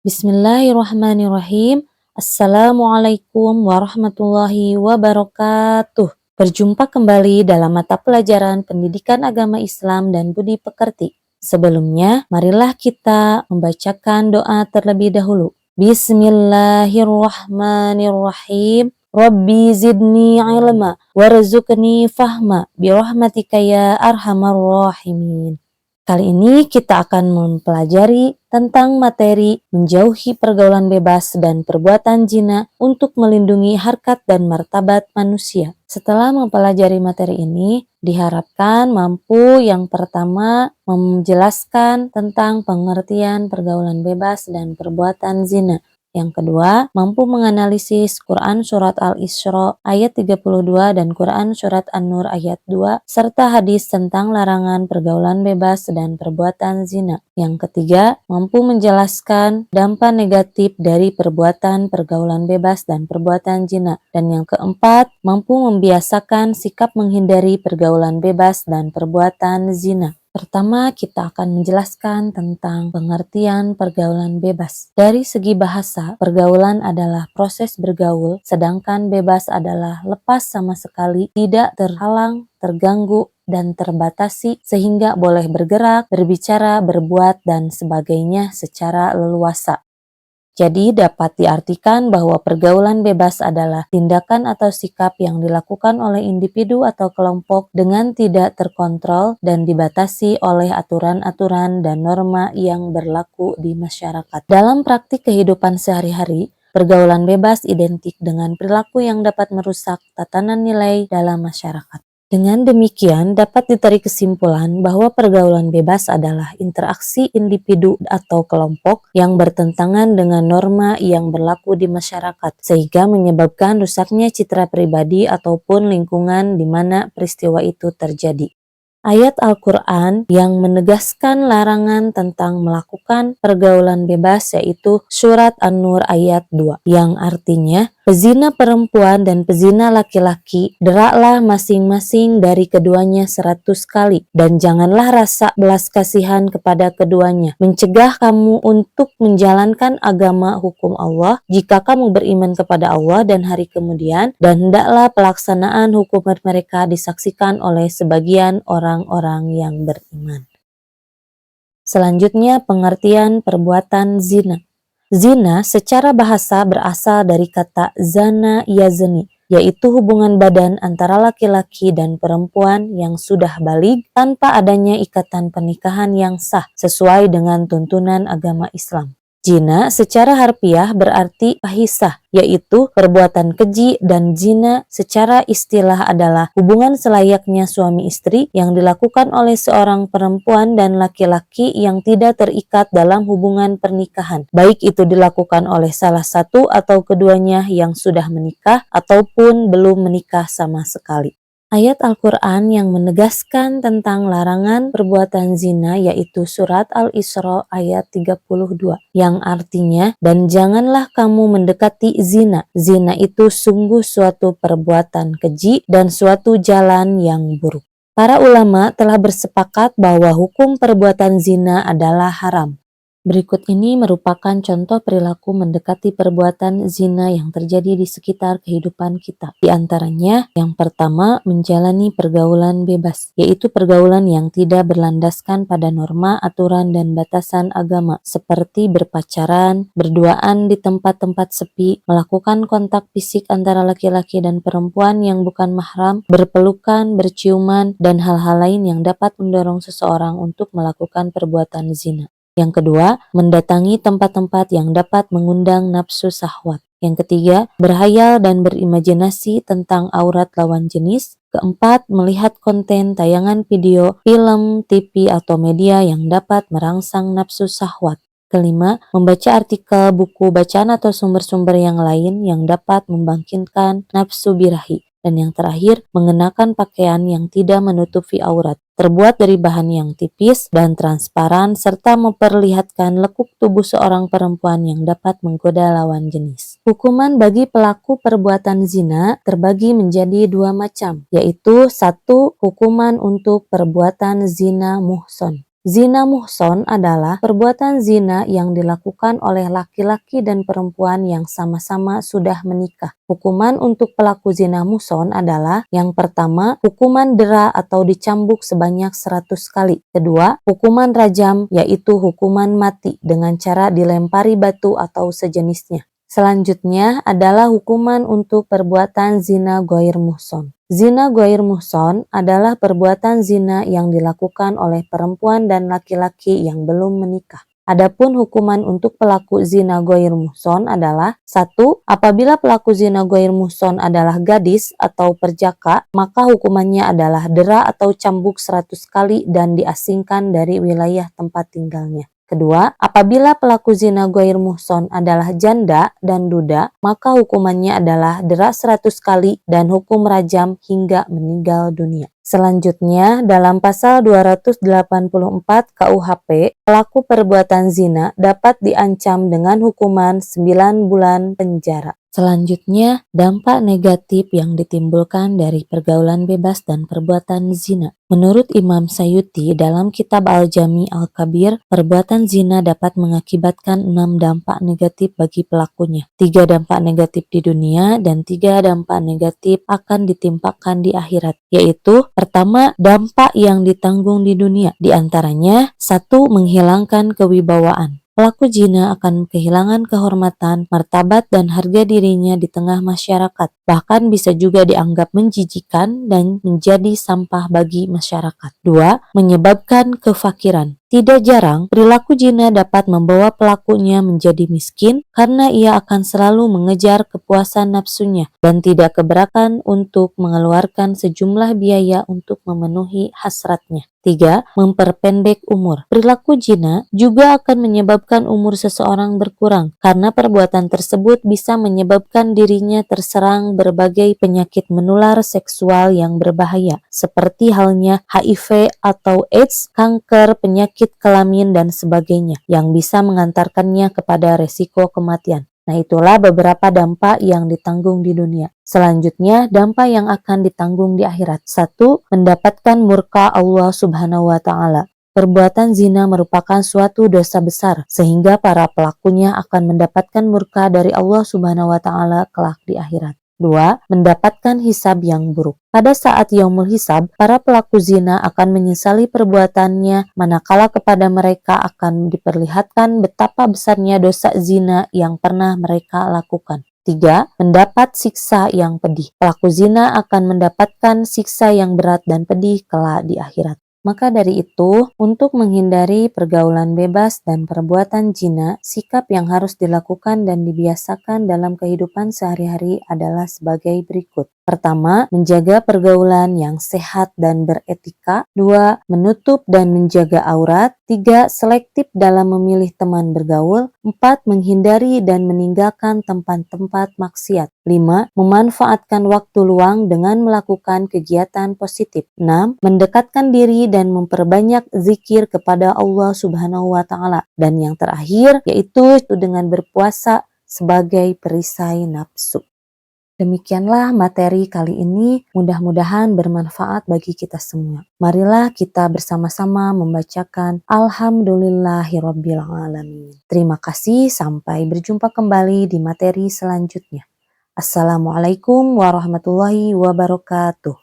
Bismillahirrahmanirrahim. Assalamualaikum warahmatullahi wabarakatuh. Berjumpa kembali dalam mata pelajaran Pendidikan Agama Islam dan Budi Pekerti. Sebelumnya, marilah kita membacakan doa terlebih dahulu. Bismillahirrahmanirrahim. Rabbi zidni ilma warzuqni fahma birahmatika ya arhamar rahimin. Kali ini kita akan mempelajari tentang materi menjauhi pergaulan bebas dan perbuatan zina untuk melindungi harkat dan martabat manusia. Setelah mempelajari materi ini, diharapkan mampu yang pertama menjelaskan tentang pengertian pergaulan bebas dan perbuatan zina. Yang kedua, mampu menganalisis Quran Surat Al-Isra ayat 32 dan Quran Surat An-Nur ayat 2, serta hadis tentang larangan pergaulan bebas dan perbuatan zina. Yang ketiga, mampu menjelaskan dampak negatif dari perbuatan pergaulan bebas dan perbuatan zina. Dan yang keempat, mampu membiasakan sikap menghindari pergaulan bebas dan perbuatan zina. Pertama, kita akan menjelaskan tentang pengertian pergaulan bebas. Dari segi bahasa, pergaulan adalah proses bergaul, sedangkan bebas adalah lepas sama sekali, tidak terhalang, terganggu, dan terbatasi sehingga boleh bergerak, berbicara, berbuat, dan sebagainya secara leluasa. Jadi dapat diartikan bahwa pergaulan bebas adalah tindakan atau sikap yang dilakukan oleh individu atau kelompok dengan tidak terkontrol dan dibatasi oleh aturan-aturan dan norma yang berlaku di masyarakat. Dalam praktik kehidupan sehari-hari, pergaulan bebas identik dengan perilaku yang dapat merusak tatanan nilai dalam masyarakat. Dengan demikian, dapat ditarik kesimpulan bahwa pergaulan bebas adalah interaksi individu atau kelompok yang bertentangan dengan norma yang berlaku di masyarakat, sehingga menyebabkan rusaknya citra pribadi ataupun lingkungan di mana peristiwa itu terjadi. Ayat Al-Quran yang menegaskan larangan tentang melakukan pergaulan bebas yaitu Surat An-Nur ayat 2, yang artinya, pezina perempuan dan pezina laki-laki, deraklah masing-masing dari keduanya 100 kali, dan janganlah rasa belas kasihan kepada keduanya, mencegah kamu untuk menjalankan agama hukum Allah jika kamu beriman kepada Allah dan hari kemudian, dan hendaklah pelaksanaan hukum mereka disaksikan oleh sebagian orang-orang yang beriman. Selanjutnya, pengertian perbuatan zina. Zina secara bahasa berasal dari kata zana yazni, yaitu hubungan badan antara laki-laki dan perempuan yang sudah baligh tanpa adanya ikatan pernikahan yang sah sesuai dengan tuntunan agama Islam. Zina secara harfiah berarti fahisah, yaitu perbuatan keji, dan zina secara istilah adalah hubungan selayaknya suami istri yang dilakukan oleh seorang perempuan dan laki-laki yang tidak terikat dalam hubungan pernikahan, baik itu dilakukan oleh salah satu atau keduanya yang sudah menikah ataupun belum menikah sama sekali. Ayat Al-Quran yang menegaskan tentang larangan perbuatan zina yaitu Surat Al-Isra ayat 32, yang artinya, dan janganlah kamu mendekati zina. Zina itu sungguh suatu perbuatan keji dan suatu jalan yang buruk. Para ulama telah bersepakat bahwa hukum perbuatan zina adalah haram. Berikut ini merupakan contoh perilaku mendekati perbuatan zina yang terjadi di sekitar kehidupan kita. Di antaranya, yang pertama, menjalani pergaulan bebas, yaitu pergaulan yang tidak berlandaskan pada norma, aturan, dan batasan agama, seperti berpacaran, berduaan di tempat-tempat sepi, melakukan kontak fisik antara laki-laki dan perempuan yang bukan mahram, berpelukan, berciuman, dan hal-hal lain yang dapat mendorong seseorang untuk melakukan perbuatan zina. Yang kedua, mendatangi tempat-tempat yang dapat mengundang nafsu syahwat. Yang ketiga, berhayal dan berimajinasi tentang aurat lawan jenis. Keempat, melihat konten tayangan video, film, TV, atau media yang dapat merangsang nafsu syahwat. Kelima, membaca artikel, buku bacaan atau sumber-sumber yang lain yang dapat membangkitkan nafsu birahi. Dan yang terakhir, mengenakan pakaian yang tidak menutupi aurat, terbuat dari bahan yang tipis dan transparan, serta memperlihatkan lekuk tubuh seorang perempuan yang dapat menggoda lawan jenis. Hukuman bagi pelaku perbuatan zina terbagi menjadi dua macam, yaitu 1. Hukuman untuk perbuatan zina muhson. Zina muhson adalah perbuatan zina yang dilakukan oleh laki-laki dan perempuan yang sama-sama sudah menikah. Hukuman untuk pelaku zina muhson adalah yang pertama, hukuman dera atau dicambuk sebanyak 100 kali. Kedua, hukuman rajam yaitu hukuman mati dengan cara dilempari batu atau sejenisnya. Selanjutnya adalah hukuman untuk perbuatan zina ghair muhson. Zina ghair muhson adalah perbuatan zina yang dilakukan oleh perempuan dan laki-laki yang belum menikah. Adapun hukuman untuk pelaku zina ghair muhson adalah 1. Apabila pelaku zina ghair muhson adalah gadis atau perjaka, maka hukumannya adalah dera atau cambuk 100 kali dan diasingkan dari wilayah tempat tinggalnya. Kedua, apabila pelaku zina ghair muhson adalah janda dan duda, maka hukumannya adalah dera 100 kali dan hukum rajam hingga meninggal dunia. Selanjutnya, dalam pasal 284 KUHP, pelaku perbuatan zina dapat diancam dengan hukuman 9 bulan penjara. Selanjutnya, dampak negatif yang ditimbulkan dari pergaulan bebas dan perbuatan zina. Menurut Imam Sayuti dalam kitab Al-Jami Al-Kabir, perbuatan zina dapat mengakibatkan 6 dampak negatif bagi pelakunya. 3 dampak negatif di dunia dan 3 dampak negatif akan ditimpakan di akhirat, yaitu pertama, dampak yang ditanggung di dunia. Di antaranya, 1. Menghilangkan kewibawaan. Pelaku zina akan kehilangan kehormatan, martabat, dan harga dirinya di tengah masyarakat. Bahkan bisa juga dianggap menjijikan dan menjadi sampah bagi masyarakat. 2. Menyebabkan kefakiran. Tidak jarang, perilaku zina dapat membawa pelakunya menjadi miskin karena ia akan selalu mengejar kepuasan nafsunya dan tidak keberatan untuk mengeluarkan sejumlah biaya untuk memenuhi hasratnya. 3. Memperpendek umur. Perilaku zina juga akan menyebabkan umur seseorang berkurang karena perbuatan tersebut bisa menyebabkan dirinya terserang berbagai penyakit menular seksual yang berbahaya seperti halnya HIV atau AIDS, kanker, penyakit kelamin, dan sebagainya yang bisa mengantarkannya kepada resiko kematian. Nah, itulah beberapa dampak yang ditanggung di dunia. Selanjutnya, dampak yang akan ditanggung di akhirat. 1. Mendapatkan murka Allah Subhanahu wa Ta'ala. Perbuatan zina merupakan suatu dosa besar, sehingga para pelakunya akan mendapatkan murka dari Allah Subhanahu wa Ta'ala kelak di akhirat. 2. Mendapatkan hisab yang buruk. Pada saat yaumul hisab, para pelaku zina akan menyesali perbuatannya, manakala kepada mereka akan diperlihatkan betapa besarnya dosa zina yang pernah mereka lakukan. 3. Mendapat siksa yang pedih. Pelaku zina akan mendapatkan siksa yang berat dan pedih kelak di akhirat. Maka dari itu, untuk menghindari pergaulan bebas dan perbuatan zina, sikap yang harus dilakukan dan dibiasakan dalam kehidupan sehari-hari adalah sebagai berikut. Pertama, menjaga pergaulan yang sehat dan beretika. 2. Menutup dan menjaga aurat. 3. Selektif dalam memilih teman bergaul. 4. Menghindari dan meninggalkan tempat-tempat maksiat. 5. Memanfaatkan waktu luang dengan melakukan kegiatan positif. 6. Mendekatkan diri dan memperbanyak zikir kepada Allah Subhanahu wa Ta'ala. Dan yang terakhir yaitu dengan berpuasa sebagai perisai nafsu. Demikianlah materi kali ini, mudah-mudahan bermanfaat bagi kita semua. Marilah kita bersama-sama membacakan Alhamdulillahirabbil alamin. Terima kasih, sampai berjumpa kembali di materi selanjutnya. Assalamualaikum warahmatullahi wabarakatuh.